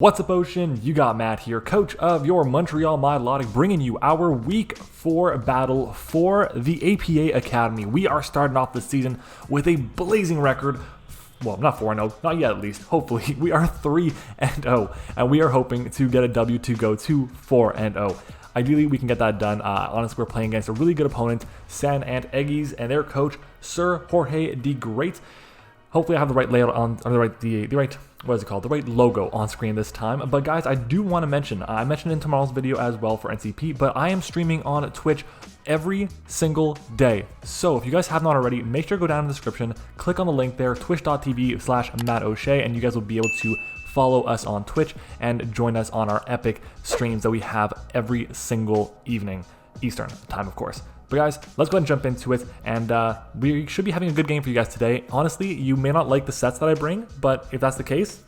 What's up, Ocean? You got Matt here, coach of your Montreal Melodic, bringing you our Week 4 battle for the APA Academy. We are starting off the season with a blazing record. Well, not 4-0, not yet at least. Hopefully, we are 3-0, and we are hoping to get a W to go to 4-0. Ideally, we can get that done. Honestly, we're playing against a really good opponent, San and Eggies, and their coach, Sir Jorge De Great. Hopefully, I have the right layout on, or the right logo on screen this time. But guys, I do want to mention, I mentioned in tomorrow's video as well for NCP, but I am streaming on Twitch every single day. So if you guys have not already, make sure to go down in the description, click on the link there, twitch.tv/MattOshea, and you guys will be able to follow us on Twitch and join us on our epic streams that we have every single evening, Eastern time, of course. But guys, let's go ahead and jump into it, and we should be having a good game for you guys today. Honestly, you may not like the sets that I bring, but if that's the case,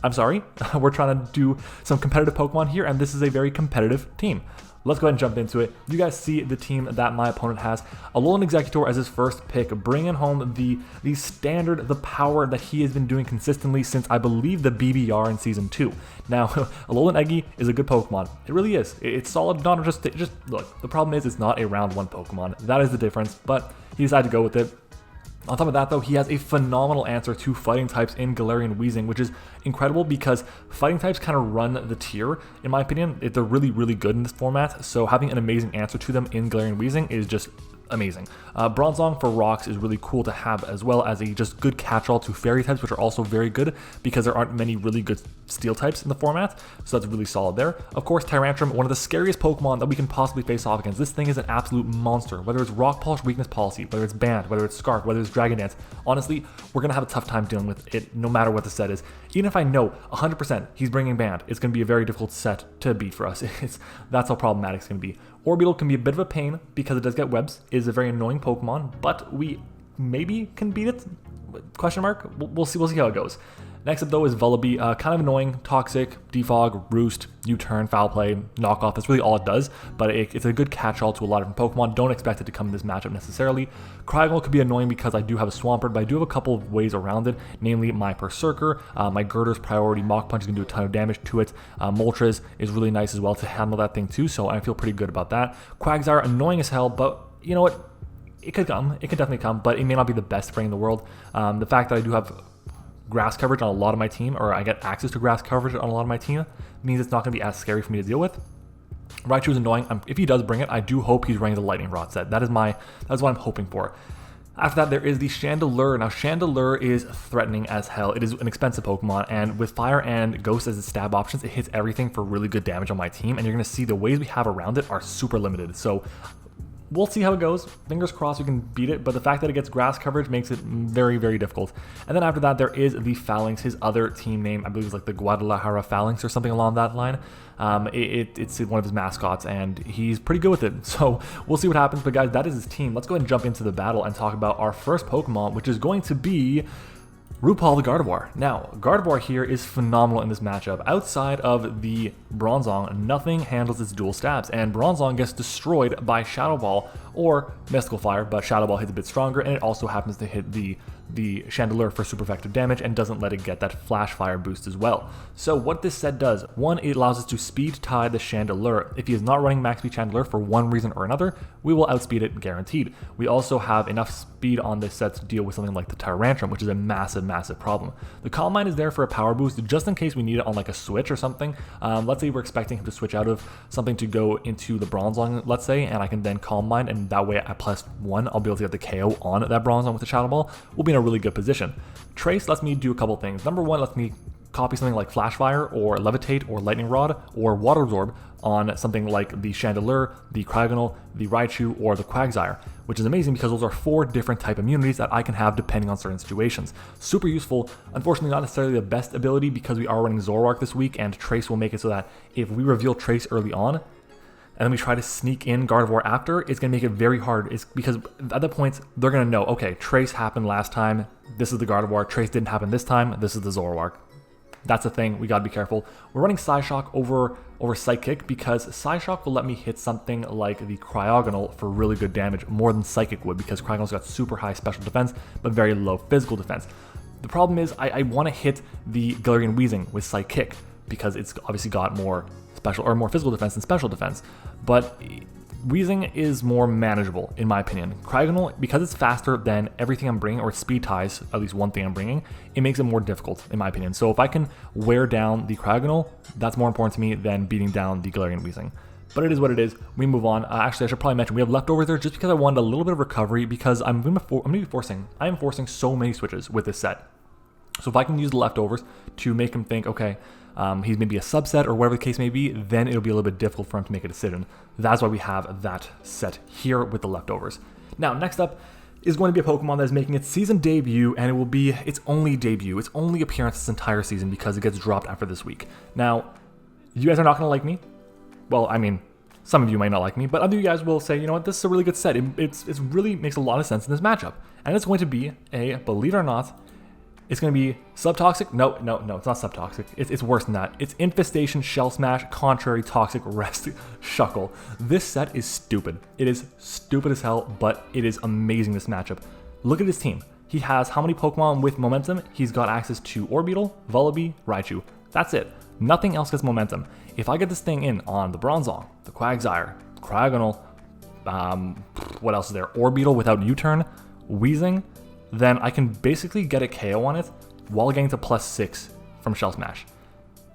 I'm sorry. We're trying to do some competitive Pokemon here, and this is a very competitive team. Let's go ahead and jump into it. You guys see the team that my opponent has. Alolan Executor as his first pick, bringing home the standard, the power that he has been doing consistently since, I believe, the BBR in Season 2. Now, Alolan Eggy is a good Pokemon. It really is. It's solid, not just look, the problem is it's not a round 1 Pokemon. That is the difference, but he decided to go with it. On top of that, though, he has a phenomenal answer to fighting types in Galarian Weezing, which is incredible because fighting types kind of run the tier, in my opinion. They're really, really good in this format, so having an amazing answer to them in Galarian Weezing is just amazing. Bronzong for rocks is really cool to have, as well as a just good catch-all to fairy types, which are also very good because there aren't many really good steel types in the format, so that's really solid there. Of course, Tyrantrum, one of the scariest Pokemon that we can possibly face off against. This thing is an absolute monster, whether it's Rock Polish Weakness Policy, whether it's Band, whether it's Scarf, whether it's Dragon Dance. Honestly, we're going to have a tough time dealing with it no matter what the set is. Even if I know 100% he's bringing Band, it's going to be a very difficult set to beat for us. That's how problematic it's going to be. Orbeetle can be a bit of a pain because it does get webs. It is a very annoying Pokemon, but we maybe can beat it? Question mark? We'll see how it goes. Next up, though, is Vullaby. Kind of annoying, toxic, defog, roost, U-turn, foul play, knockoff. That's really all it does, but it's a good catch-all to a lot of different Pokemon. Don't expect it to come in this matchup necessarily. Cryogonal could be annoying because I do have a Swampert, but I do have a couple of ways around it, namely my Berserker, my Girder's Priority Mach Punch is going to do a ton of damage to it. Moltres is really nice as well to handle that thing too, so I feel pretty good about that. Quagsire, annoying as hell, but you know what? It could come. It could definitely come, but it may not be the best spray in the world. The fact that I do have grass coverage on a lot of my team, or I get access to grass coverage on a lot of my team, means it's not going to be as scary for me to deal with. Raichu is annoying. If he does bring it, I do hope he's running the Lightning Rod set. That's what I'm hoping for. After that, there is the Chandelure. Now, Chandelure is threatening as hell. It is an expensive Pokemon, and with Fire and Ghost as its stab options, it hits everything for really good damage on my team, and you're going to see the ways we have around it are super limited. So we'll see how it goes. Fingers crossed we can beat it, but the fact that it gets grass coverage makes it very, very difficult. And then after that, there is the Phalanx, his other team name. I believe it's like the Guadalajara Phalanx or something along that line. It's one of his mascots, and he's pretty good with it. So we'll see what happens. But guys, that is his team. Let's go ahead and jump into the battle and talk about our first Pokemon, which is going to be RuPaul the Gardevoir. Now, Gardevoir here is phenomenal in this matchup. Outside of the Bronzong, nothing handles its dual stabs, and Bronzong gets destroyed by Shadow Ball or Mystical Fire, but Shadow Ball hits a bit stronger, and it also happens to hit the Chandelure for super effective damage and doesn't let it get that Flash Fire boost as well. So what this set does, one, it allows us to speed tie the Chandelure. If he is not running max speed Chandelure for one reason or another, we will outspeed it guaranteed. We also have enough speed on this set to deal with something like the Tyrantrum, which is a massive problem. The Calm Mind is there for a power boost just in case we need it on like a switch or something. Let's say we're expecting him to switch out of something to go into the Bronzong, let's say, and I can then Calm Mind, and that way at +1 I'll be able to get the KO on that Bronzong with the Shadow Ball. We'll be in a really good position. Trace lets me do a couple things. Number one, lets me copy something like Flash Fire or Levitate or Lightning Rod or Water Absorb on something like the Chandelure, the Cryogonal, the Raichu, or the Quagsire, which is amazing because those are 4 different type immunities that I can have depending on certain situations. Super useful. Unfortunately, not necessarily the best ability because we are running Zoroark this week, and Trace will make it so that if we reveal Trace early on, and then we try to sneak in Gardevoir after, it's going to make it very hard. It's because at that point, they're going to know, okay, Trace happened last time, this is the Gardevoir, Trace didn't happen this time, this is the Zoroark. That's the thing, we gotta be careful. We're running Psyshock over Psychic because Psyshock will let me hit something like the Cryogonal for really good damage, more than Psychic would, because Cryogonal's got super high special defense, but very low physical defense. The problem is I want to hit the Galarian Weezing with Psychic. because it's obviously got more special or more physical defense than special defense. But Weezing is more manageable in my opinion. Cryogonal, because it's faster than everything I'm bringing, or speed ties, at least one thing I'm bringing, it makes it more difficult in my opinion. So if I can wear down the Cryogonal, that's more important to me than beating down the Galarian Weezing. But it is what it is. We move on. Actually, I should probably mention we have leftovers there just because I wanted a little bit of recovery, because I am forcing so many switches with this set. So if I can use the leftovers to make him think, okay, he's maybe a subset or whatever the case may be, then it'll be a little bit difficult for him to make a decision. That's why we have that set here with the leftovers. Now, next up is going to be a Pokemon that is making its season debut, and it will be its only debut, its only appearance this entire season, because it gets dropped after this week. Now, you guys are not going to like me. Well, I mean, some of you might not like me, but other of you guys will say, you know what, this is a really good set. It really makes a lot of sense in this matchup. And it's going to be a, believe it or not, it's going to be Subtoxic. No, it's not Subtoxic. It's worse than that. It's Infestation, Shell Smash, Contrary, Toxic, Rest, Shuckle. This set is stupid. It is stupid as hell, but it is amazing, this matchup. Look at his team. He has how many Pokemon with momentum? He's got access to Orbeetle, Vullaby, Raichu. That's it. Nothing else gets momentum. If I get this thing in on the Bronzong, the Quagsire, Cryogonal, what else is there? Orbeetle without U-turn, Weezing, then I can basically get a KO on it while getting to +6 from Shell Smash.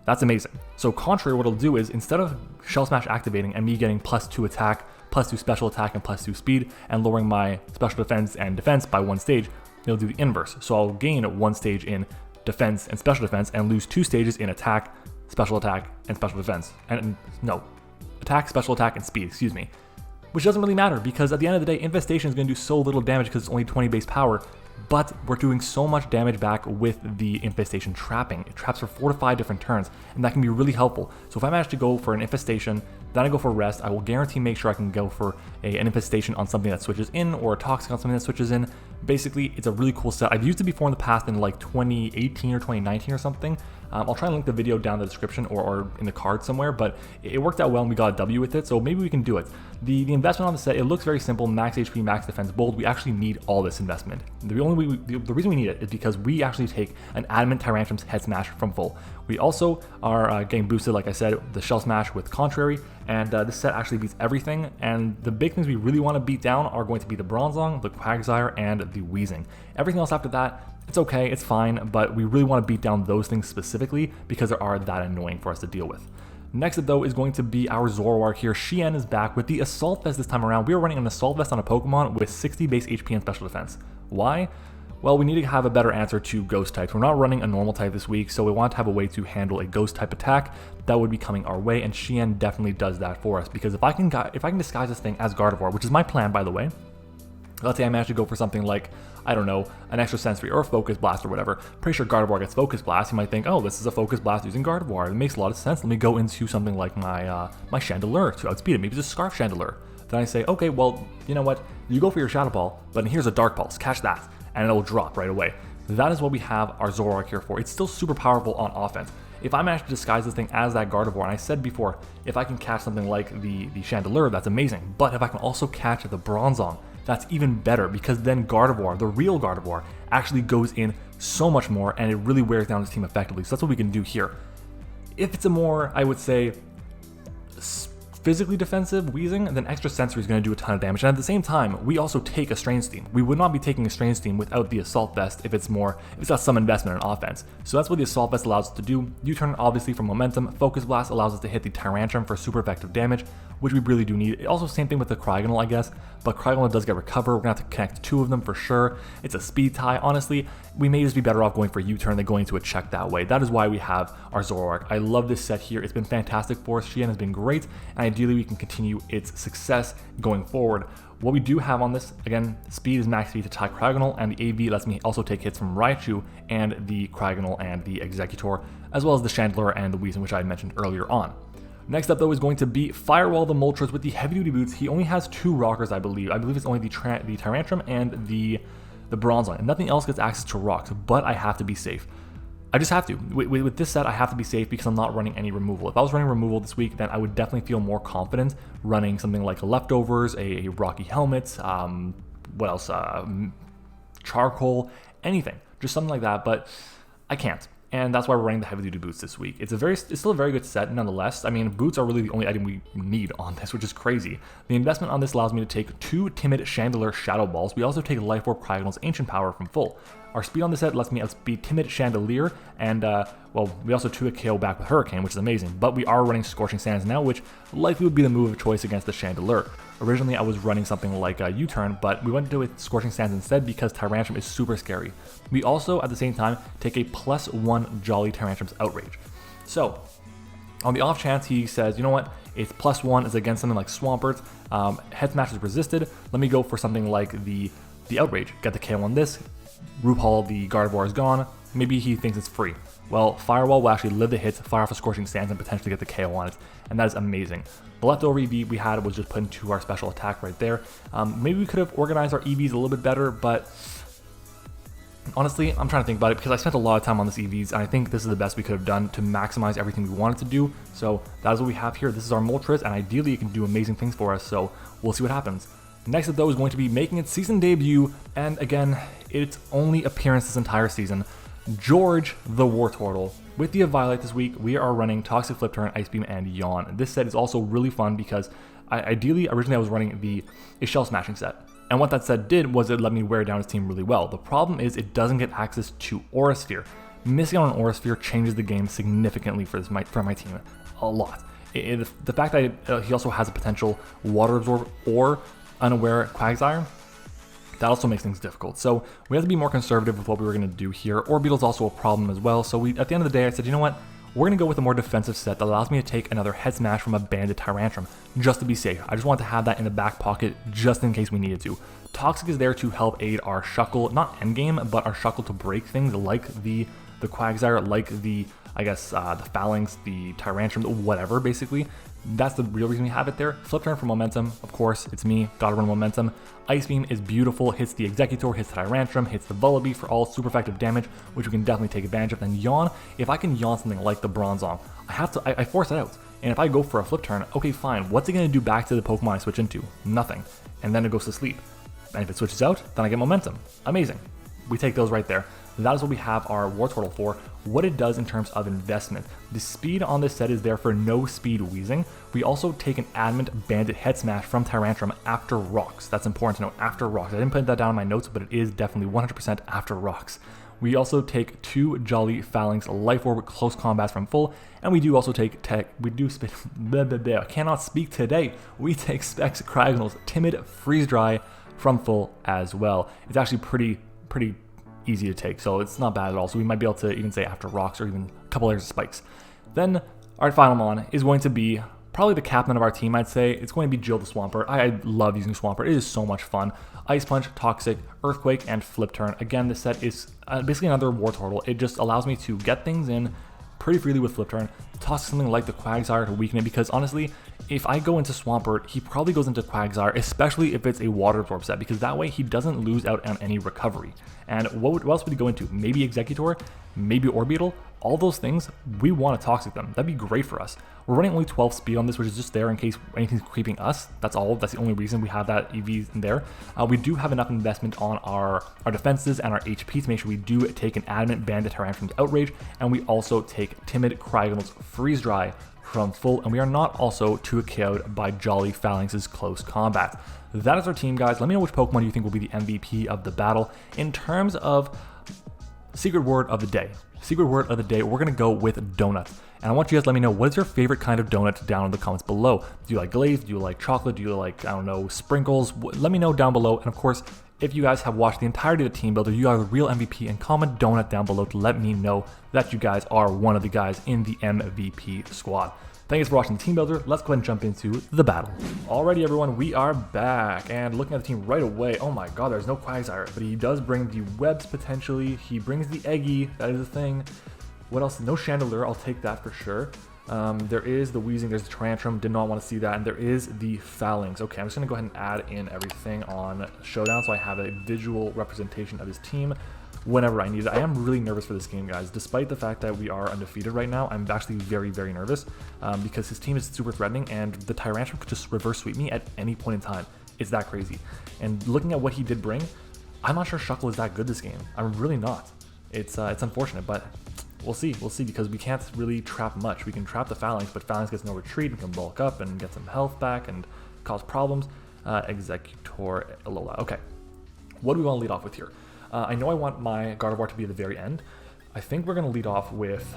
That's amazing. So Contrary, what it'll do is, instead of Shell Smash activating and me getting +2 attack, +2 special attack, and +2 speed, and lowering my special defense and defense by 1 stage, it'll do the inverse. So I'll gain 1 stage in defense and special defense and lose 2 stages in attack, special attack, and special defense. And no, attack, special attack, and speed, excuse me. Which doesn't really matter, because at the end of the day, Infestation is going to do so little damage because it's only 20 base power, but we're doing so much damage back with the Infestation trapping. It traps for 4 to 5 different turns, and that can be really helpful. So if I manage to go for an Infestation, then I go for Rest, I will guarantee make sure I can go for an Infestation on something that switches in, or a Toxic on something that switches in. Basically, it's a really cool set. I've used it before in the past in like 2018 or 2019 or something. I'll try and link the video down in the description or in the card somewhere, but it worked out well and we got a W with it, so maybe we can do it. The investment on the set, it looks very simple: max HP, max defense, bold. We actually need all this investment. The reason we need it is because we actually take an Adamant Tyrantrum's Head Smash from full. We also are getting boosted, like I said, the Shell Smash with Contrary, and this set actually beats everything. And the big things we really want to beat down are going to be the Bronzong, the Quagsire, and the Weezing. Everything else after that, it's okay, it's fine, but we really want to beat down those things specifically because they are that annoying for us to deal with. Next up though is going to be our Zoroark here. Shien is back with the Assault Vest this time around. We are running an Assault Vest on a Pokemon with 60 base HP and special defense. Why? Well, we need to have a better answer to ghost types. We're not running a normal type this week, so we want to have a way to handle a ghost type attack that would be coming our way, and Shien definitely does that for us, because if I can disguise this thing as Gardevoir, which is my plan by the way, let's say I manage to go for something like, I don't know, an extra sensory or a focus blast or whatever. Pretty sure Gardevoir gets focus blast. You might think, oh, this is a focus blast using Gardevoir. It makes a lot of sense. Let me go into something like my my Chandelure to outspeed it. Maybe it's a Scarf Chandelure. Then I say, okay, well, you know what? You go for your Shadow Ball, but here's a Dark Pulse. Catch that, and it will drop right away. That is what we have our Zoroark here for. It's still super powerful on offense. If I manage to disguise this thing as that Gardevoir, and I said before, if I can catch something like the Chandelure, that's amazing. But if I can also catch the Bronzong, that's even better, because then Gardevoir, the real Gardevoir, actually goes in so much more, and it really wears down his team effectively. So that's what we can do here. If it's a more, I would say, physically defensive Weezing, then extra sensory is going to do a ton of damage. And at the same time, we also take a Strange Steam. We would not be taking a Strange Steam without the Assault Vest if it's got some investment in offense. So that's what the Assault Vest allows us to do. U-turn obviously for momentum. Focus Blast allows us to hit the Tyrantrum for super effective damage, which we really do need. Also, same thing with the Cryogonal, I guess, but Cryogonal does get recover. We're going to have to connect 2 of them for sure. It's a speed tie. Honestly, we may just be better off going for U-turn than going to a check that way. That is why we have our Zoroark. I love this set here. It's been fantastic for us. Shien has been great, and ideally we can continue its success going forward. What we do have on this, again, speed is max speed to tie Cryogonal, and the AV lets me also take hits from Raichu and the Cryogonal and the Executor, as well as the Chandelure and the Weezing, which I mentioned earlier on. Next up though is going to be Firewall the Moltres with the heavy duty boots. He only has 2 rockers, I believe. I believe it's only the Tyrantrum and the Bronzong, and nothing else gets access to rocks, but I have to be safe. I just have to. With this set, I have to be safe because I'm not running any removal. If I was running removal this week, then I would definitely feel more confident running something like a Leftovers, a Rocky Helmet, what else, Charcoal, anything. Just something like that, but I can't. and that's why we're running the heavy duty boots this week. It's still a very good set nonetheless. I mean, boots are really the only item we need on this, which is crazy. The investment on this allows me to take 2 Timid Chandelier Shadow Balls. We also take Life Orb Cryogonal's Ancient Power from full. Our speed on this set lets me outspeed Timid Chandelier, and well, we also 2 KO back with Hurricane, which is amazing, but we are running Scorching Sands now, which likely would be the move of choice against the Chandelier. Originally, I was running something like a U-turn, but we went to it with Scorching Sands instead because Tyrantrum is super scary. We also, at the same time, take a +1 Jolly Tyrantrum's Outrage. So, on the off chance he says, you know what, it's +1 is against something like Swampert, Head Smash is resisted, let me go for something like the Outrage. Get the KO on this, RuPaul, the Gardevoir is gone, maybe he thinks it's free. Well, Firewall will actually live the hits, fire off a Scorching Sands, and potentially get the KO on it, and that is amazing. The leftover EV we had was just put into our special attack right there. Maybe we could have organized our EVs a little bit better, but honestly, I'm trying to think about it because I spent a lot of time on this EVs, and I think this is the best we could have done to maximize everything we wanted to do. So that is what we have here. This is our Moltres, and ideally it can do amazing things for us, so we'll see what happens. Next up though is going to be making its season debut, and again, its only appearance this entire season, George the Wartortle. With the Eviolite this week, we are running Toxic Flip Turn, Ice Beam, and Yawn. This set is also really fun because originally I was running a Shell Smashing set. And what that set did was it let me wear down his team really well. The problem is it doesn't get access to Aura Sphere. Missing on an Aura Sphere changes the game significantly for my team. A lot. The fact that he also has a potential Water Absorb or Unaware Quagsire, that also makes things difficult. So we have to be more conservative with what we were going to do here. Orbeetle's also a problem as well. So at the end of the day, I said, you know what? We're going to go with a more defensive set that allows me to take another Head Smash from a Banded Tyrantrum, just to be safe. I just want to have that in the back pocket just in case we needed to. Toxic is there to help aid our Shuckle, not endgame, but our Shuckle to break things like the Quagsire, like the Phalanx, the Tyrantrum, whatever, basically. That's the real reason we have it there. Flip Turn for momentum, of course, it's me, gotta run momentum. Ice Beam is beautiful, hits the Executor, hits the Tyrantrum, hits the Vullaby for all super effective damage, which we can definitely take advantage of. Then Yawn, if I can Yawn something like the Bronzong, I force it out. And if I go for a Flip Turn, okay fine, what's it gonna do back to the Pokemon I switch into? Nothing. And then it goes to sleep. And if it switches out, then I get momentum. Amazing. We take those right there. That is what we have our Wartortle for. What it does in terms of investment. The speed on this set is there for no speed wheezing. We also take an Adamant Bandit Head Smash from Tyrantrum after Rocks. That's important to know, after Rocks. I didn't put that down in my notes, but it is definitely 100% after Rocks. We also take 2 Jolly Phalanx Life Orb Close Combats from full, and we do also take I cannot speak today. We take Specs Cryogonal's Timid Freeze Dry from full as well. It's actually pretty easy to take, so it's not bad at all. So we might be able to even say after Rocks or even a couple layers of Spikes. Then our final mon is going to be probably the captain of our team, I'd say. It's going to be Jill the Swampert. I love using Swampert. It is so much fun. Ice Punch, Toxic, Earthquake, and Flip Turn. Again, this set is basically another Wartortle. It just allows me to get things in pretty freely with Flip Turn, toss something like the Quagsire to weaken it, because honestly, if I go into Swampert, he probably goes into Quagsire, especially if it's a Water Absorb set, because that way he doesn't lose out on any recovery. And what else would he go into? Maybe Executor, maybe Orbeetle. All those things, we want to Toxic them. That'd be great for us. We're running only 12 speed on this, which is just there in case anything's creeping us. That's all. That's the only reason we have that EV in there. We do have enough investment on our defenses and our HP to make sure we do take an Adamant Bandit Tyrantrum's Outrage, and we also take Timid Cryogonal's Freeze Dry from full, and we are not also too KO'd by Jolly Phalanx's Close Combat. That is our team, guys. Let me know which Pokemon you think will be the MVP of the battle. In terms of secret word of the day. Secret word of the day, we're going to go with donut. And I want you guys to let me know, what is your favorite kind of donut down in the comments below? Do you like glazed? Do you like chocolate? Do you like, I don't know, sprinkles? Let me know down below. And of course, if you guys have watched the entirety of the Team Builder, you are the real MVP, and comment donut down below to let me know that you guys are one of the guys in the MVP squad. Thanks for watching the Team Builder. Let's go ahead and jump into the battle. Alrighty, everyone, we are back, and looking at the team right away. Oh my god, there's no Quagsire, but he does bring the webs potentially. He brings the Eggy, that is a thing. What else? No Chandelier, I'll take that for sure. There is the Wheezing, there's the Tyrantrum, did not want to see that, and there is the Phalanx. Okay, I'm just going to go ahead and add in everything on Showdown so I have a visual representation of his team whenever I need it. I am really nervous for this game, guys. Despite the fact that we are undefeated right now, I'm actually very, very nervous because his team is super threatening, and the Tyrantrum could just reverse sweep me at any point in time. It's that crazy. And looking at what he did bring, I'm not sure Shuckle is that good this game. I'm really not. It's unfortunate, but We'll see, because we can't really trap much. We can trap the Phalanx, but Phalanx gets no retreat and can bulk up and get some health back and cause problems. Executor Alola. Okay, what do we want to lead off with here? I know I want my Gardevoir to be at the very end. I think we're going to lead off with...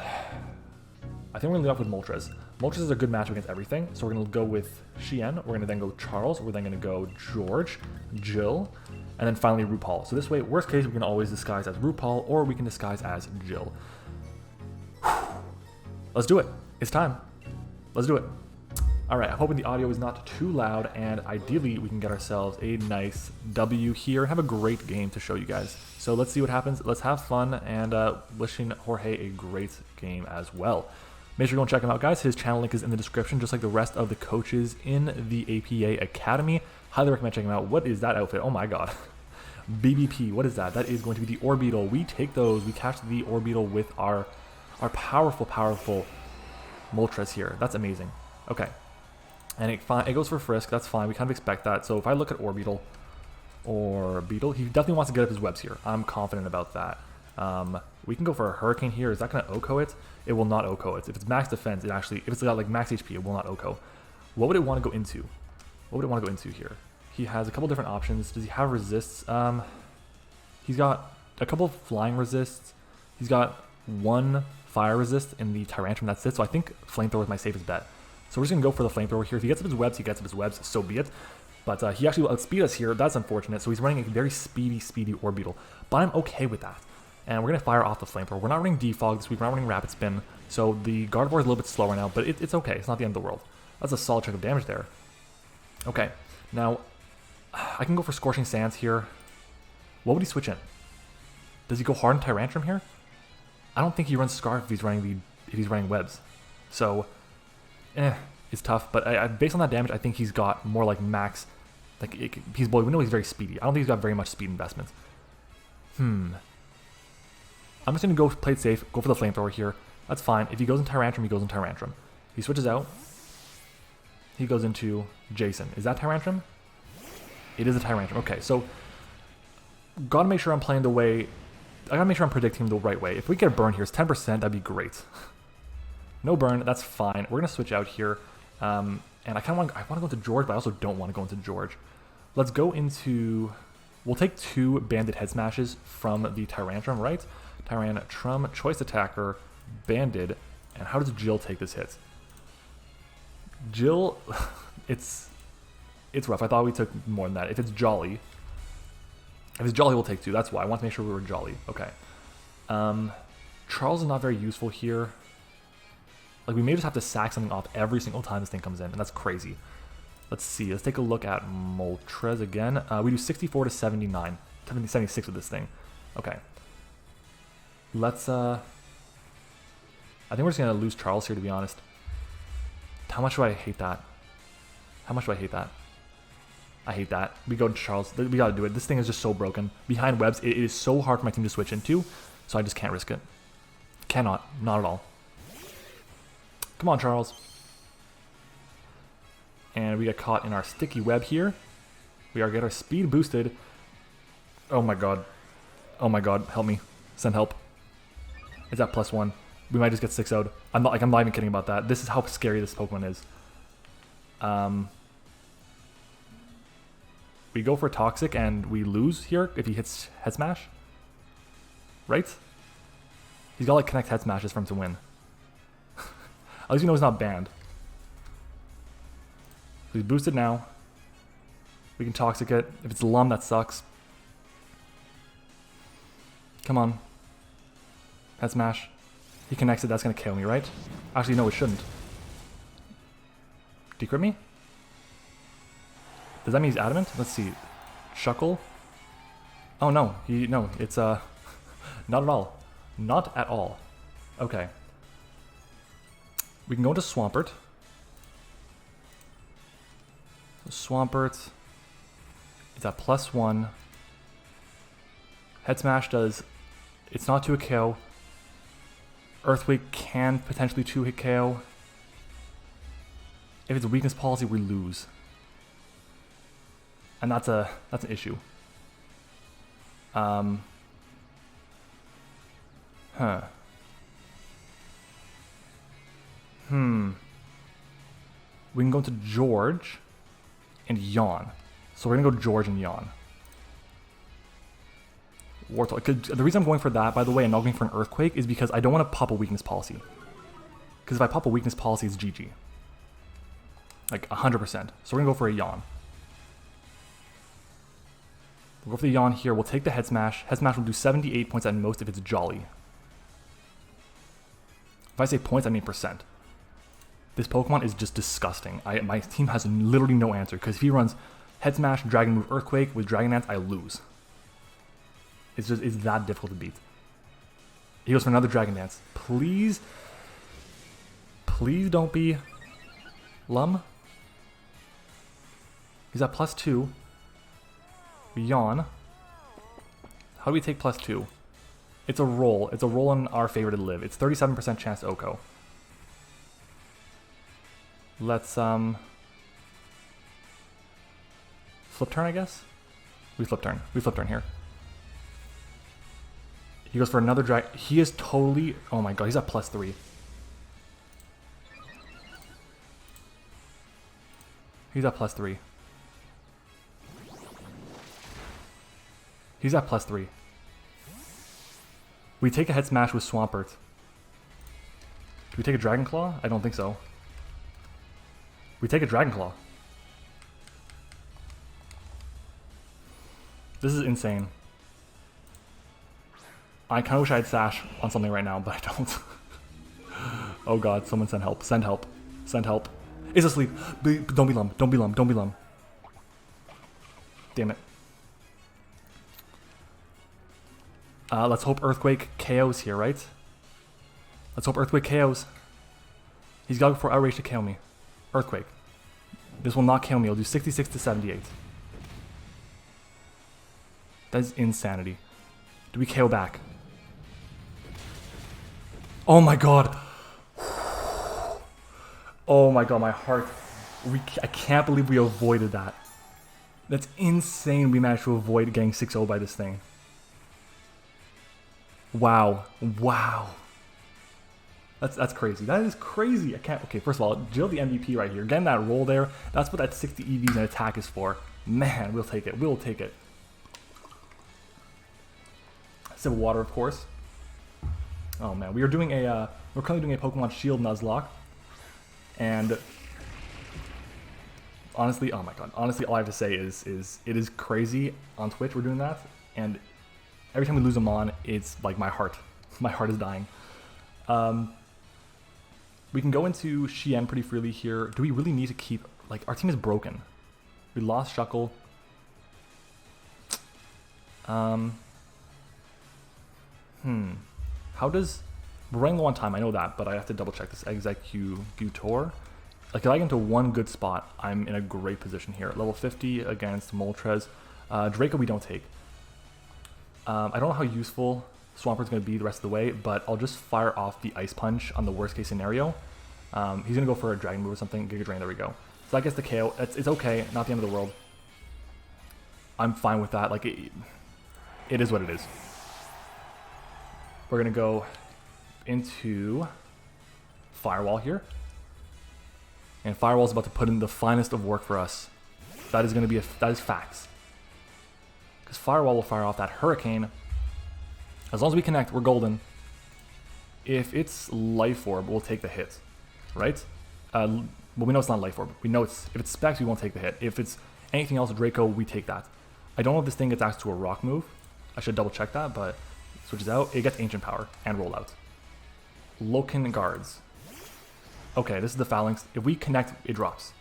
Moltres. Moltres is a good match against everything, so we're going to go with Chien. We're going to then go Charles. We're then going to go George, Jill, and then finally RuPaul. So this way, worst case, we can always disguise as RuPaul, or we can disguise as Jill. Let's do it. It's time. Let's do it. All right, I'm hoping the audio is not too loud, and ideally we can get ourselves a nice W here. Have a great game to show you guys. So let's see what happens. Let's have fun, and wishing Jorge a great game as well. Make sure you go and check him out, guys. His channel link is in the description, just like the rest of the coaches in the APA Academy. Highly recommend checking him out. What is that outfit? Oh my god. BBP, what is that? That is going to be the Orbeetle. We take those. We catch the Orbeetle with our powerful Moltres here. That's amazing. Okay. And it goes for Frisk. That's fine. We kind of expect that. So if I look at Orbeetle, he definitely wants to get up his webs here. I'm confident about that. We can go for a Hurricane here. Is that going to OHKO it? It will not OHKO it. If it's max defense, if it's got like max HP, it will not OHKO. What would it want to go into? What would it want to go into here? He has a couple different options. Does he have resists? He's got a couple of flying resists. He's got one fire resist in the Tyrantrum. That's it. So I think Flamethrower is my safest bet. So we're just going to go for the Flamethrower here. If he gets up his webs, he gets up his webs. So be it. But he actually will outspeed us here. That's unfortunate. So he's running a very speedy Orbeetle. But I'm okay with that. And we're going to fire off the Flamethrower. We're not running Defog this week. We're not running Rapid Spin. So the Gardevoir is a little bit slower now. But it's okay. It's not the end of the world. That's a solid chunk of damage there. Okay. Now, I can go for Scorching Sands here. What would he switch in? Does he go hard in Tyrantrum here? I don't think he runs Scarf if he's running webs. So, it's tough. But based on that damage, I think he's got more like max. We know he's very speedy. I don't think he's got very much speed investment. I'm just going to go play it safe, go for the Flamethrower here. That's fine. If he goes in Tyrantrum, he goes in Tyrantrum. He switches out. He goes into Jason. Is that Tyrantrum? It is a Tyrantrum. Okay, so gotta make sure I'm playing the way... I gotta make sure I'm predicting the right way. If we get a burn here, it's 10%, that'd be great. No burn, that's fine. We're gonna switch out here. And I want to go into George, but I also don't want to go into George. Let's go into... We'll take 2 Banded Head Smashes from the Tyrantrum, right? Tyrantrum, Choice Attacker, Banded, and how does Jill take this hit? Jill, it's rough. I thought we took more than that. If it's Jolly, we'll take 2. That's why. I want to make sure we were Jolly. Okay. Charles is not very useful here. Like, we may just have to sack something off every single time this thing comes in, and that's crazy. Let's see. Let's take a look at Moltres again. We do 64 to 79. 76 with this thing. Okay. Let's, I think we're just going to lose Charles here, to be honest. How much do I hate that? How much do I hate that? I hate that. We go to Charles. We got to do it. This thing is just so broken. Behind webs, it is so hard for my team to switch into, so I just can't risk it. Cannot. Not at all. Come on, Charles. And we get caught in our sticky web here. We are get our speed boosted. Oh my god. Oh my god. Help me. Send help. Is that +1? We might just get 6-0'd. I'm not even kidding about that. This is how scary this Pokemon is. We go for Toxic and we lose here if he hits Head Smash. Right? He's got like Connect Head Smashes for him to win. At least we know he's not banned. So he's boosted now. We can Toxic it. If it's Lum, that sucks. Come on. Head Smash. He connects it, that's going to KO me, right? Actually, no, it shouldn't. Decrypt me? Does that mean he's adamant? Let's see. Shuckle? Oh, no. No, it's, not at all. Not at all. Okay. We can go into Swampert. Swampert. It's at +1. Head Smash does... It's not to a KO. Earthquake can potentially 2-hit KO. If it's a weakness policy, we lose. And that's an issue. We can go to George and Yawn. So we're going to go George and Yawn. Wartortle. The reason I'm going for that, by the way, and not going for an Earthquake, is because I don't want to pop a weakness policy. Because if I pop a weakness policy, it's GG. Like 100%. So we're going to go for a Yawn. We'll go for the Yawn here. We'll take the Head Smash. Head Smash will do 78 points at most if it's Jolly. If I say points, I mean percent. This Pokemon is just disgusting. My team has literally no answer, because if he runs Head Smash, Dragon Move, Earthquake with Dragon Dance, I lose. It's that difficult to beat. He goes for another Dragon Dance. Please don't be Lum. He's at +2. Yawn. How do we take +2? It's a roll. It's a roll in our favor to live. It's 37% chance to Oko. Let's flip turn, I guess? We flip turn. We flip turn here. He goes for another drag. He is totally... Oh my god, he's at +3. He's at +3. He's at +3. We take a Head Smash with Swampert. Do we take a Dragon Claw? I don't think so. We take a Dragon Claw. This is insane. I kind of wish I had Sash on something right now, but I don't. Oh god, someone send help. Send help. Send help. It's asleep. Don't be Lum. Don't be Lum. Don't be Lum. Damn it. Let's hope Earthquake KOs here, right? Let's hope Earthquake KOs. He's got to go for Outrage to KO me. Earthquake. This will not KO me. It'll do 66 to 78. That is insanity. Do we KO back? Oh my god. Oh my god, my heart. I can't believe we avoided that. That's insane we managed to avoid getting 6-0 by this thing. Wow. Wow. That's crazy. That is crazy. I can't... Okay, first of all, Jill the MVP right here. Getting that roll there. That's what that 60 EVs and attack is for. Man, we'll take it. We'll take it. Sip of water, of course. Oh man, we're currently doing a Pokemon Shield Nuzlocke. And... honestly, oh my god. Honestly, all I have to say is it is crazy on Twitch we're doing that. And every time we lose them on, it's like my heart is dying. We can go into Shien pretty freely here. Do we really need to keep... Like, our team is broken. We lost Shuckle. How does... We're running low on time, I know that, but I have to double check this. Executor. Like, if I get into one good spot, I'm in a great position here. Level 50 against Moltres. Draco we don't take. I don't know how useful Swampert's going to be the rest of the way, but I'll just fire off the Ice Punch on the worst case scenario. He's going to go for a Dragon Move or something. Giga Drain, there we go. So that gets the KO. It's okay, not the end of the world. I'm fine with that. Like, it is what it is. We're going to go into Firewall here. And Firewall's about to put in the finest of work for us. That is going to be that is facts. Because Firewall will fire off that Hurricane. As long as we connect, we're golden. If it's Life Orb, we'll take the hit, right? Well, we know it's not Life Orb. We know if it's Specs, we won't take the hit. If it's anything else, Draco, we take that. I don't know if this thing gets access to a Rock move. I should double check that, but it switches out. It gets Ancient Power and Rollout. Loken Guards. Okay, this is the Phalanx. If we connect, it drops.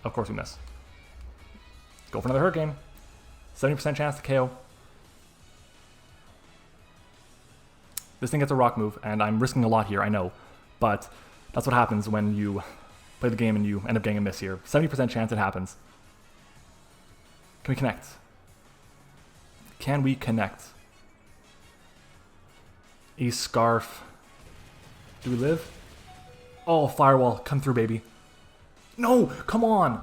Of course we miss. Go for another Hurricane. 70% chance to KO. This thing gets a Rock move, and I'm risking a lot here, I know. But that's what happens when you play the game and you end up getting a miss here. 70% chance it happens. Can we connect? Can we connect? A Scarf. Do we live? Oh, Firewall, come through, baby. No, come on.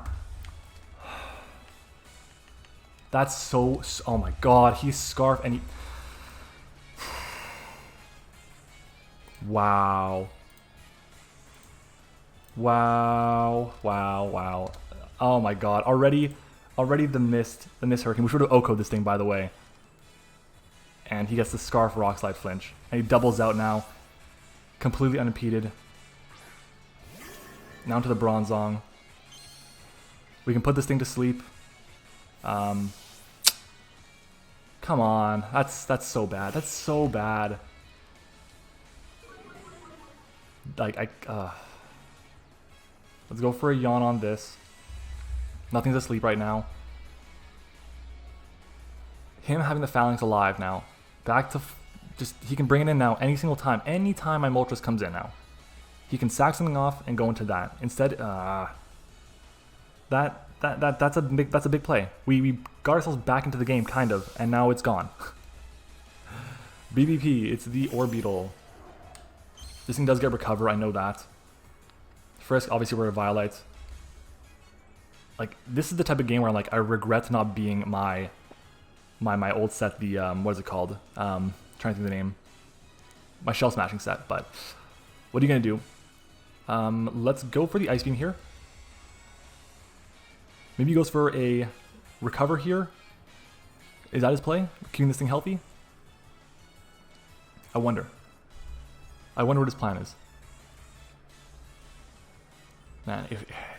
That's so... Oh my god, he's Scarf and he... Wow. Wow, wow, wow. Oh my god. Already the mist hurricane. We should have OHKO'd this thing, by the way. And he gets the Scarf Rock Slide flinch. And he doubles out now. Completely unimpeded. Now into the Bronzong. We can put this thing to sleep. Come on. That's so bad. That's so bad. Like, let's go for a yawn on this. Nothing's asleep right now. Him having the Phalanx alive now. Back to just, he can bring it in now any single time. Anytime my Moltres comes in now. He can sack something off and go into that. Instead, that's a big play. We got ourselves back into the game, kind of, and now it's gone. BBP, it's the Orbeetle. This thing does get Recover, I know that. Frisk, obviously we're a Violite. Like, this is the type of game where I regret not being my old set, the, what is it called? Trying to think of the name. My Shell Smashing set, but what are you going to do? Let's go for the Ice Beam here. Maybe he goes for a Recover here. Is that his play? Keeping this thing healthy? I wonder what his plan is. Man,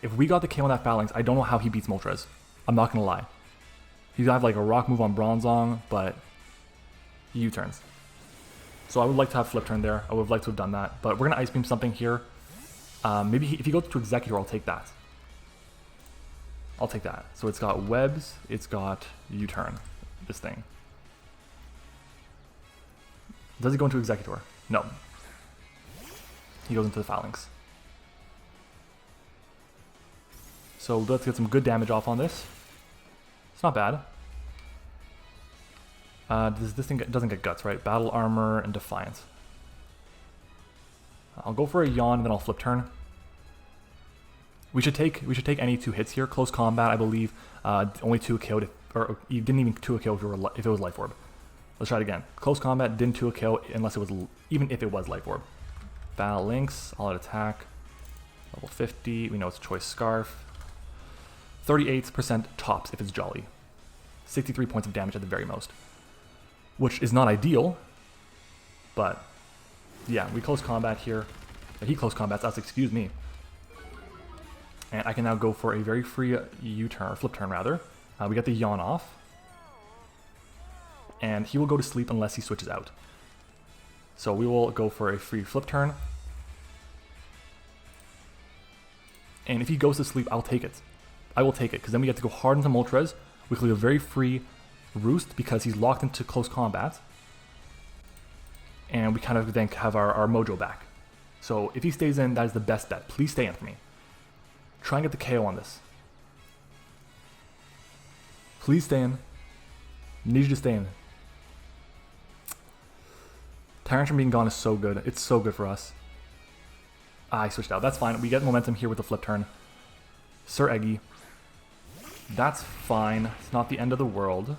if we got the KO on that Phalanx, I don't know how he beats Moltres. I'm not going to lie. He's going to have like a rock move on Bronzong, but he U-turns. So I would like to have Flip Turn there. I would have liked to have done that. But we're going to Ice Beam something here. Maybe if he goes to Executor, I'll take that. I'll take that. So it's got Webs, it's got U-turn, this thing. Does he go into Executor? No. He goes into the Phalanx. So let's get some good damage off on this. It's not bad. This thing doesn't get Guts, right? Battle Armor and Defiance. I'll go for a Yawn and then I'll Flip Turn. We should take any 2 hits here. Close Combat, I believe, only 2 KO'd, or you didn't even 2 KO if it was Life Orb. Let's try it again. Close Combat didn't 2 KO unless it was, even if it was Life Orb. Phalanx, All Out Attack, level 50. We know it's Choice Scarf. 38% tops if it's Jolly. 63 points of damage at the very most, which is not ideal, but yeah, we close combat here. He close combats us, excuse me. And I can now go for a very free U-turn, or Flip Turn rather. We get the Yawn off. And he will go to sleep unless he switches out. So we will go for a free Flip Turn. And if he goes to sleep, I'll take it. I will take it, because then we get to go hard into Moltres. We can leave a very free Roost because he's locked into close combat. And we kind of then have our mojo back. So if he stays in, that is the best bet. Please stay in for me. Try and get the KO on this. Please stay in. Need you to stay in. Tyrantrum being gone is so good. It's so good for us. I switched out. That's fine. We get momentum here with the Flip Turn. Sir Eggy. That's fine. It's not the end of the world.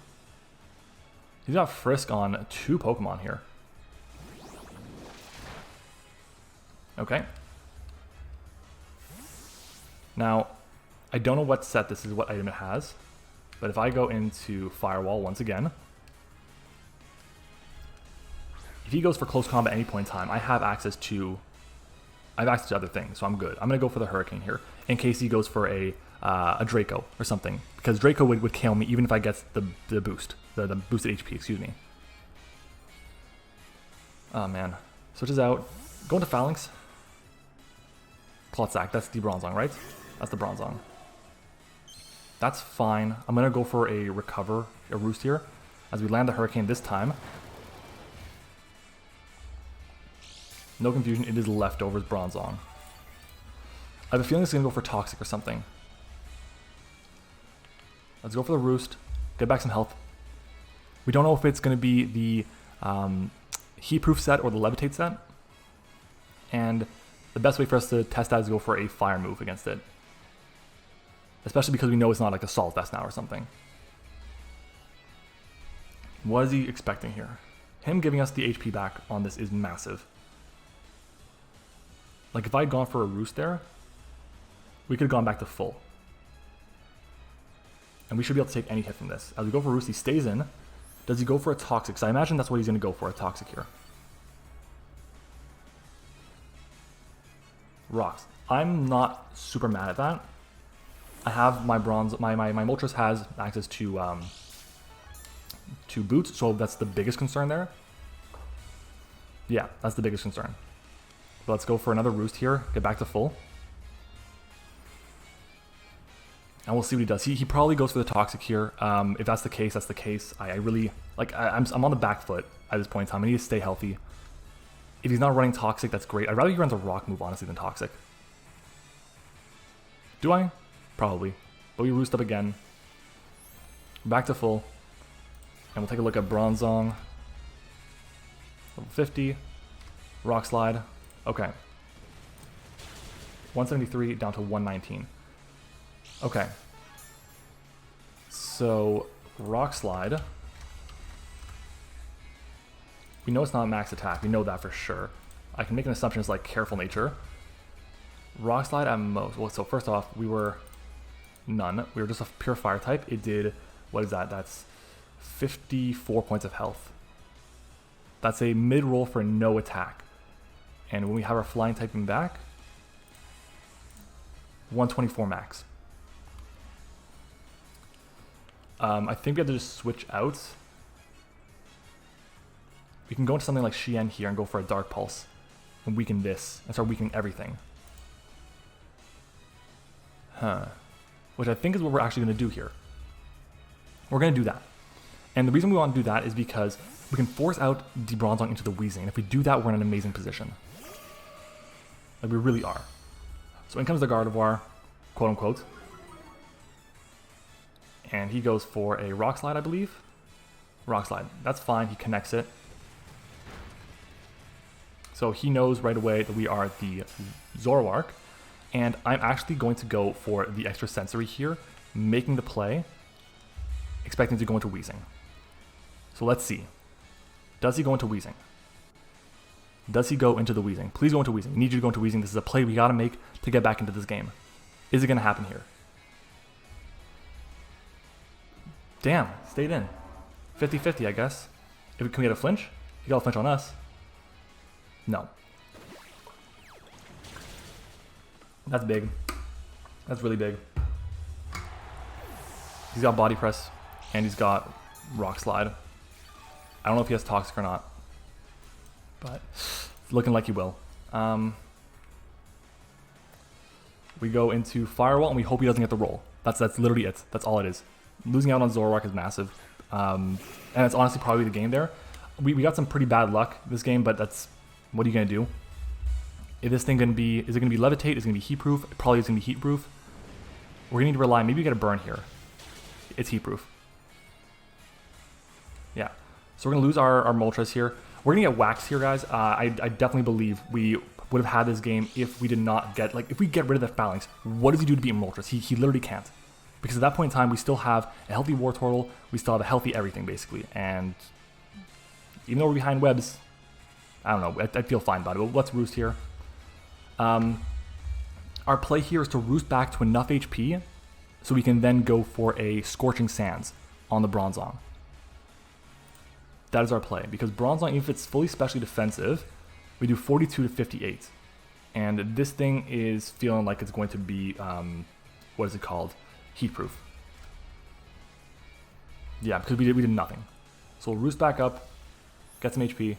He's got Frisk on 2 Pokemon here. Okay. Now, I don't know what set this is, what item it has. But if I go into Firewall once again, if he goes for close combat at any point in time, I have access to other things, so I'm good. I'm gonna go for the Hurricane here in case he goes for a Draco or something, because Draco would KO me even if I get the boost, the boosted HP. Excuse me. Oh man, switches out. Go into Phalanx. Klotzack, that's the Bronzong, right? That's the Bronzong. That's fine. I'm gonna go for a Recover, a Roost here, as we land the Hurricane this time. No confusion, it is Leftovers Bronzong. I have a feeling it's gonna go for Toxic or something. Let's go for the Roost, get back some health. We don't know if it's gonna be the Heat-Proof set or the Levitate set. And the best way for us to test that is to go for a Fire move against it. Especially because we know it's not like a Salt Vest now or something. What is he expecting here? Him giving us the HP back on this is massive. Like if I had gone for a Roost there, we could have gone back to full. And we should be able to take any hit from this. As we go for Roost, he stays in. Does he go for a Toxic? So I imagine that's what he's going to go for, a Toxic here. Rocks. I'm not super mad at that. I have my bronze, my Moltres has access to boots, so that's the biggest concern there. Yeah, that's the biggest concern. So let's go for another Roost here, get back to full. And we'll see what he does. He probably goes for the Toxic here. If that's the case, that's the case. I really, like, I'm on the back foot at this point in time. I need to stay healthy. If he's not running Toxic, that's great. I'd rather he runs a Rock move, honestly, than Toxic. Do I? Probably. But we Roost up again. Back to full. And we'll take a look at Bronzong. Level 50. Rock Slide. Okay. 173 down to 119. Okay. So, Rock Slide. We know it's not max attack. We know that for sure. I can make an assumption it's like Careful Nature. Rock Slide at most. Well, so first off, we were none. We were just a pure Fire type. It did, what is that? That's 54 points of health. That's a mid-roll for no attack. And when we have our Flying typing back, 124 max. I think we have to just switch out. We can go into something like Shien here and go for a Dark Pulse and weaken this and start weakening everything. Which I think is what we're actually going to do here. We're going to do that. And the reason we want to do that is because we can force out the Bronzong into the Weezing. And if we do that, we're in an amazing position. Like, we really are. So in comes the Gardevoir, quote unquote. And he goes for a Rock Slide, I believe. Rock Slide. That's fine. He connects it. So he knows right away that we are the Zoroark. And I'm actually going to go for the extra sensory here, making the play, expecting to go into Weezing. So let's see. Does he go into Weezing? Does he go into the Weezing? Please go into Weezing. We need you to go into Weezing. This is a play we got to make to get back into this game. Is it going to happen here? Damn, stayed in. 50-50, I guess. Can we get a flinch? He got a flinch on us. No. That's big. That's really big. He's got Body Press, and he's got Rock Slide. I don't know if he has Toxic or not, but it's looking like he will. We go into Firewall, and we hope he doesn't get the roll. That's literally it. That's all it is. Losing out on Zoroark is massive, and it's honestly probably the game there. We got some pretty bad luck this game, but that's, what are you gonna do? Is this thing gonna be, is it gonna be Levitate? Is it gonna be Heat Proof? It probably is gonna be Heat Proof. We're gonna need to rely, maybe we get a Burn here. It's Heat Proof. Yeah, so we're gonna lose our Moltres here. We're gonna get waxed here, guys. I definitely believe we would have had this game if we did not get, like, if we get rid of the Phalanx. What does he do to beat Moltres? He literally can't. Because at that point in time, we still have a healthy Wartortle, we still have a healthy everything, basically. And even though we're behind webs, I don't know, I feel fine about it. But let's Roost here. Our play here is to Roost back to enough HP so we can then go for a Scorching Sands on the Bronzong. That is our play, because Bronzong, if it's fully specially defensive, we do 42 to 58. And this thing is feeling like it's going to be, what is it called? Heat Proof. Yeah, because we did nothing. So we'll Roost back up, get some HP.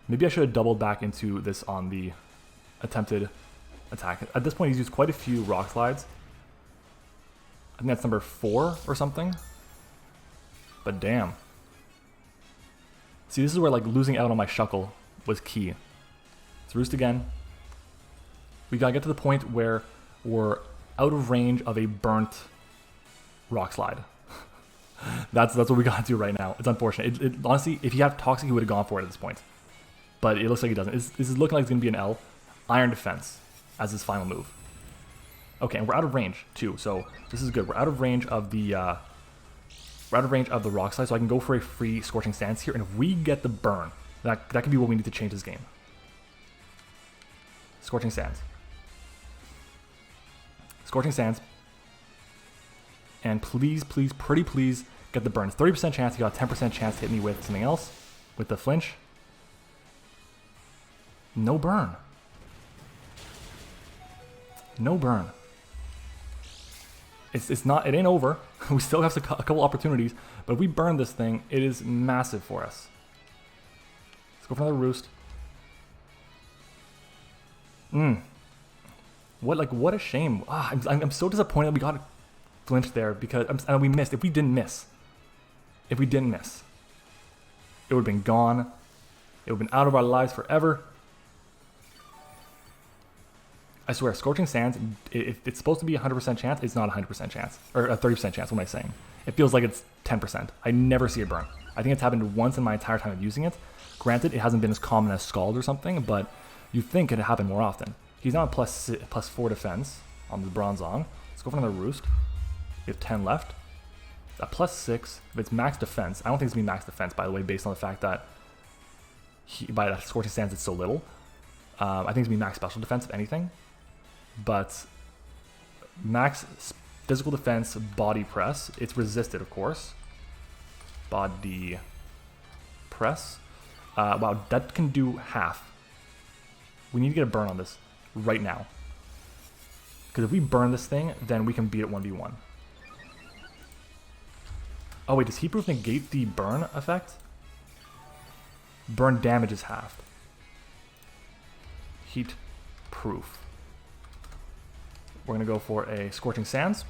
Maybe I should have doubled back into this on the attempted attack. At this point, he's used quite a few Rock Slides. I think that's number 4 or something. But damn. See, this is where, like, losing out on my Shuckle was key. Let's Roost again. We gotta get to the point where we're out of range of a burnt Rock Slide. that's what we gotta do right now. It's unfortunate. Honestly, if he had Toxic, he would have gone for it at this point. But it looks like he doesn't. This is looking like it's gonna be an L. Iron Defense as his final move. Okay, and we're out of range too, so this is good. We're out of range of the Rock Slide, so I can go for a free Scorching Sands here. And if we get the burn, that could be what we need to change this game. Scorching Sands. Scorching Sands. And please, please, pretty please, get the burn. 30% chance, you got a 10% chance to hit me with something else. With the flinch. No burn. No burn. It's not, it ain't over. We still have a couple opportunities, but if we burn this thing, it is massive for us. Let's go for another roost. What a shame. I'm so disappointed we got flinched there because and we missed. If we didn't miss, it would have been gone. It would have been out of our lives forever. I swear, Scorching Sands, if it's supposed to be a 100% chance, it's not a 100% chance. Or a 30% chance, what am I saying? It feels like it's 10%. I never see it burn. I think it's happened once in my entire time of using it. Granted, it hasn't been as common as Scald or something, but you think it'd happen more often. He's now at plus 4 defense on the Bronzong. Let's go for another Roost. We have 10 left. At plus 6, if it's max defense, I don't think it's going to be max defense, by the way, based on the fact that by the Scorching Sands it's so little. I think it's going to be max special defense, if anything. But max physical defense, body press. It's resisted, of course. Body press. Wow, that can do half. We need to get a burn on this right now. Because if we burn this thing, then we can beat it 1v1. Oh wait, does Heat Proof negate the burn effect? Burn damage is halved. Heat Proof. We're going to go for a Scorching Sands.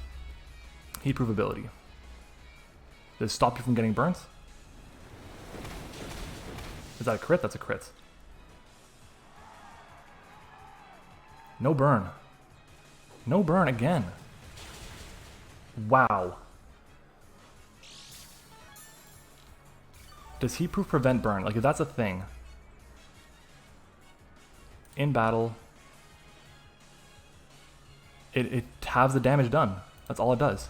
Heat Proof ability. Does it stop you from getting burnt? Is that a crit? That's a crit. No burn. No burn again. Wow. Does Heat Proof prevent burn? Like, if that's a thing. In battle, it halves the damage done. That's all it does.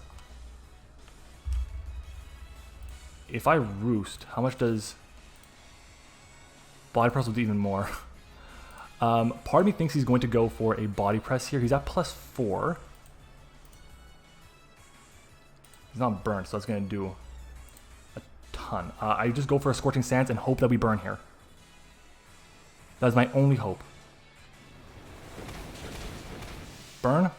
If I Roost, how much does Body Press will do even more? Part of me thinks he's going to go for a Body Press here. He's at plus 4. He's not burnt, so that's going to do a ton. I just go for a Scorching Sands and hope that we burn here. That's my only hope. Burn?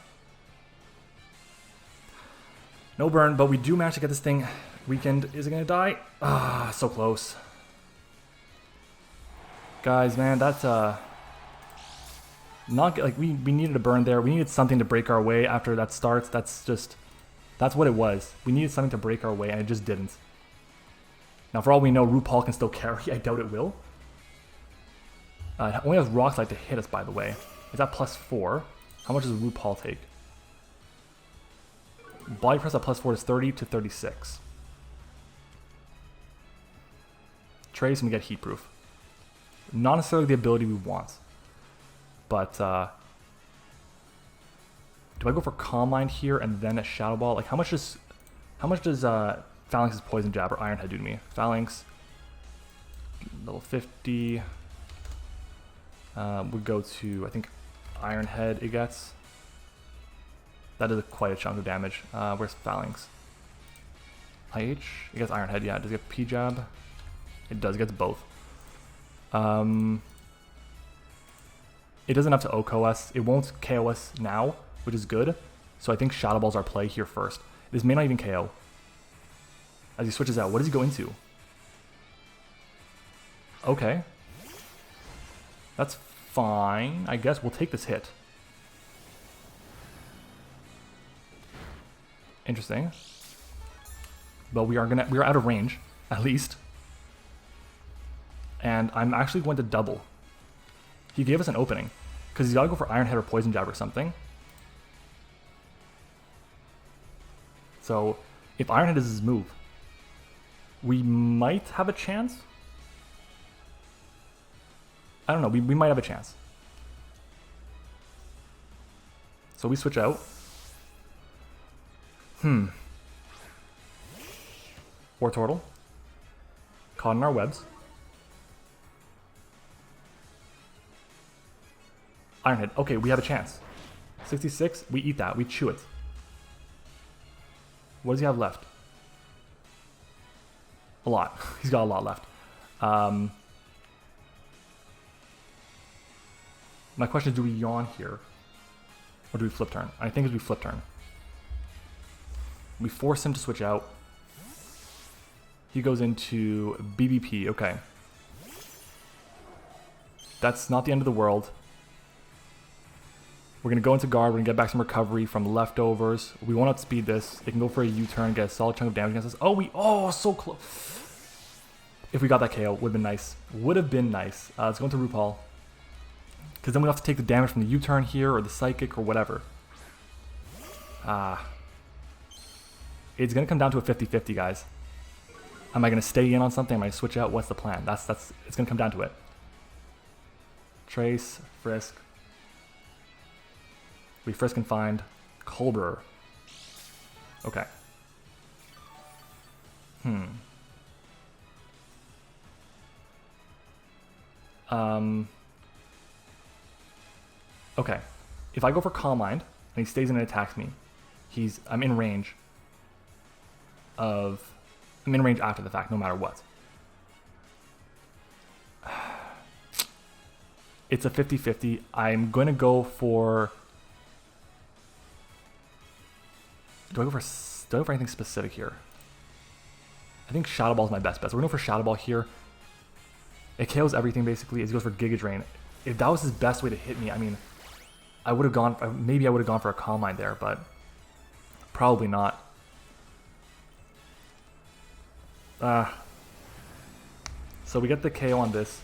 No burn, but we do manage to get this thing weakened. Is it going to die? Ah, so close. Guys, man, that's not like we needed a burn there. We needed something to break our way after that starts. That's what it was. We needed something to break our way, and it just didn't. Now, for all we know, RuPaul can still carry. I doubt it will. It only has Rock Slide to hit us, by the way. Is that plus 4? How much does RuPaul take? Body Press at plus 4 is 30 to 36. Trace and we get Heat Proof. Not necessarily the ability we want. But, do I go for Calm Mind here and then a Shadow Ball? Like, how much does Phalanx's Poison Jab or Iron Head do to me? Phalanx, level 50. We go to, I think, Iron Head it gets. That is quite a chunk of damage. Where's Phalanx? IH? It gets Iron Head, yeah. Does it get P-Jab? It does, it gets both. It doesn't have to OHKO us. It won't KO us now, which is good. So I think Shadow Ball's our play here first. This may not even KO. As he switches out, what does he go into? Okay. That's fine. I guess we'll take this hit. Interesting. But we are out of range, at least. And I'm actually going to double. He gave us an opening. Because he's got to go for Iron Head or Poison Jab or something. So, if Iron Head is his move, we might have a chance. I don't know, we might have a chance. So we switch out. War Turtle. Caught in our webs. Ironhead. Okay, we have a chance. 66. We eat that. We chew it. What does he have left? A lot. He's got a lot left. My question is, do we yawn here? Or do we flip turn? I think it's we flip turn. We force him to switch out. He goes into BBP. Okay. That's not the end of the world. We're going to go into guard. We're going to get back some recovery from leftovers. We won't outspeed this. It can go for a U-turn, get a solid chunk of damage against us. Oh, so close. If we got that KO, would have been nice. Would have been nice. Let's go into RuPaul. Because then we have to take the damage from the U-turn here, or the psychic, or whatever. It's going to come down to a 50-50, guys. Am I going to stay in on something? Am I going to switch out? What's the plan? It's going to come down to it. Trace, Frisk. We Frisk and find Colbur. Okay. Okay. If I go for Calm Mind and he stays in and attacks me, I'm in range after the fact, no matter what. It's a 50-50. I'm going to go for... Do I go for anything specific here? I think Shadow Ball is my best bet. So we're going for Shadow Ball here. It KOs everything basically. As he goes for Giga Drain. If that was his best way to hit me, I mean, I would have gone. Maybe I would have gone for a Calm Mind there, but probably not. So we get the KO on this.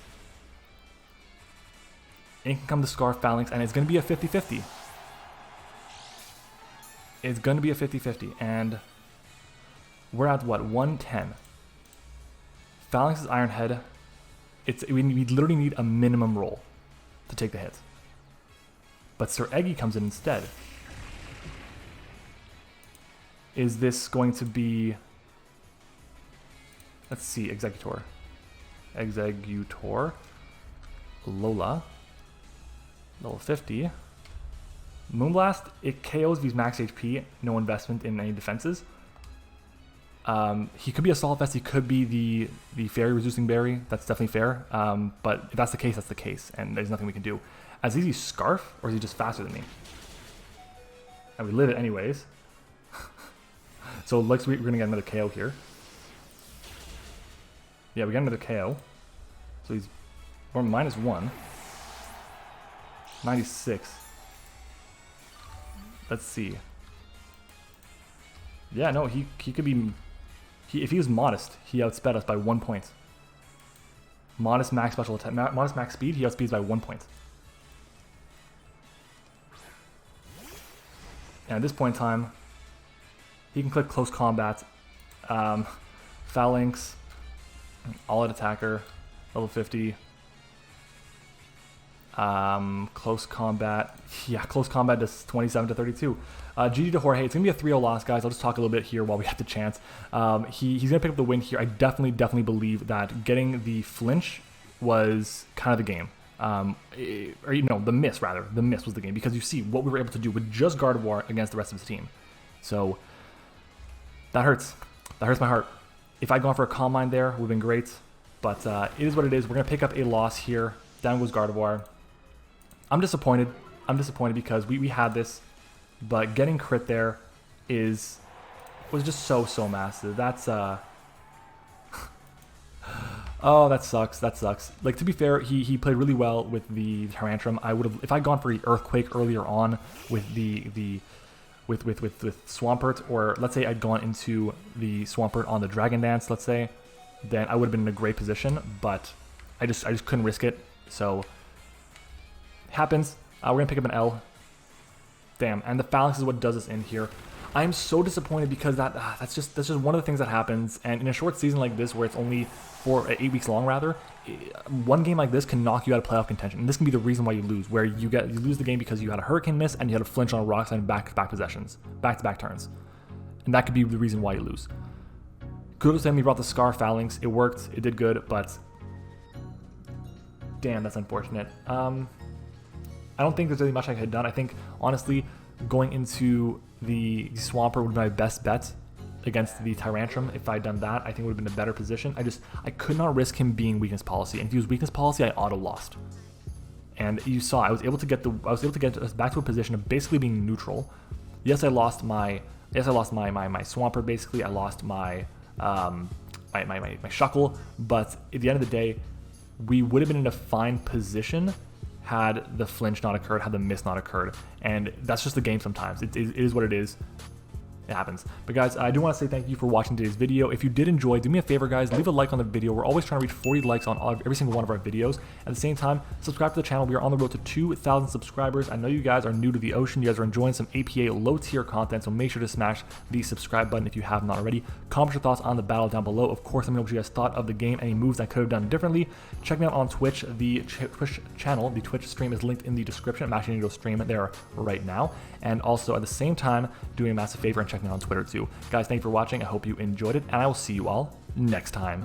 In can come the Scar Phalanx, and it's going to be a 50-50. It's going to be a 50-50, and we're at what, 110. Phalanx's Iron Head. We literally need a minimum roll to take the hit. But Sir Eggy comes in instead. Is this going to be... Let's see, Executor. Lola. Level 50. Moonblast, it KOs these max HP, no investment in any defenses. He could be a Solid Vest, he could be the Fairy Reducing Berry, that's definitely fair. But if that's the case, that's the case, and there's nothing we can do. Is he Scarf, or is he just faster than me? And we live it anyways. So we're going to get another KO here. Yeah, we got another KO. So we're -1. 96. Let's see. Yeah, no, he could be... if he was Modest, he outsped us by 1 point. Modest max special attack, Modest max speed, he outspeeds by 1 point. And at this point in time, he can click Close Combat, Phalanx, All-Out Attacker, level 50. Close Combat. Yeah, Close Combat does 27 to 32. GG to Jorge. It's going to be a 3-0 loss, guys. I'll just talk a little bit here while we have the chance. He's going to pick up the win here. I definitely believe that getting the flinch was kind of the game. Or, you know, the miss, rather. The miss was the game, because you see what we were able to do with just Gardevoir against the rest of his team. So, that hurts. That hurts my heart. If I'd gone for a Calm Mind there, it would have been great. But it is what it is. We're going to pick up a loss here. Down goes Gardevoir. I'm disappointed. I'm disappointed because we had this, but getting crit there was just so massive. That's oh, that sucks. That sucks. Like, to be fair, he played really well with the Tyrantrum. I would have, if I'd gone for the Earthquake earlier on with with Swampert, or let's say I'd gone into the Swampert on the Dragon Dance, let's say, then I would have been in a great position. But I just couldn't risk it. So happens. We're gonna pick up an L. Damn, and the Phalanx is what does us in here. I am so disappointed because that's just one of the things that happens. And in a short season like this, where it's only 8 weeks long, rather, one game like this can knock you out of playoff contention. And this can be the reason why you lose, where you lose the game because you had a Hurricane miss and you had a flinch on a Rock Slide back-to-back possessions, back-to-back turns, and that could be the reason why you lose. Kudos to him. He brought the Scar Phalanx. It worked. It did good, but damn, that's unfortunate. I don't think there's really much I could have done. I think, honestly, going into the Swampert would be my best bet against the Tyrantrum. If I had done that, I think it would have been a better position. I could not risk him being weakness policy. And if he was weakness policy, I auto lost. And you saw I was able to get us back to a position of basically being neutral. Yes, I lost my Swampert. Basically, I lost my my Shuckle. But at the end of the day, we would have been in a fine position had the flinch not occurred, had the miss not occurred. And that's just the game sometimes. It is what it is. It happens. But guys, I do want to say thank you for watching today's video. If you did enjoy, do me a favor, guys, leave a like on the video. We're always trying to reach 40 likes on every single one of our videos. At the same time, subscribe to the channel. We are on the road to 2,000 subscribers. I know you guys are new to the ocean. You guys are enjoying some APA low tier content, so make sure to smash the subscribe button if you have not already. Comment your thoughts on the battle down below. Of course, let me know what you guys thought of the game, any moves I could have done differently. Check me out on Twitch, the Twitch channel. The Twitch stream is linked in the description. I'm actually going to go stream it there right now. And also at the same time, doing a massive favor and checking me out on Twitter too. Guys, thank you for watching. I hope you enjoyed it, and I will see you all next time.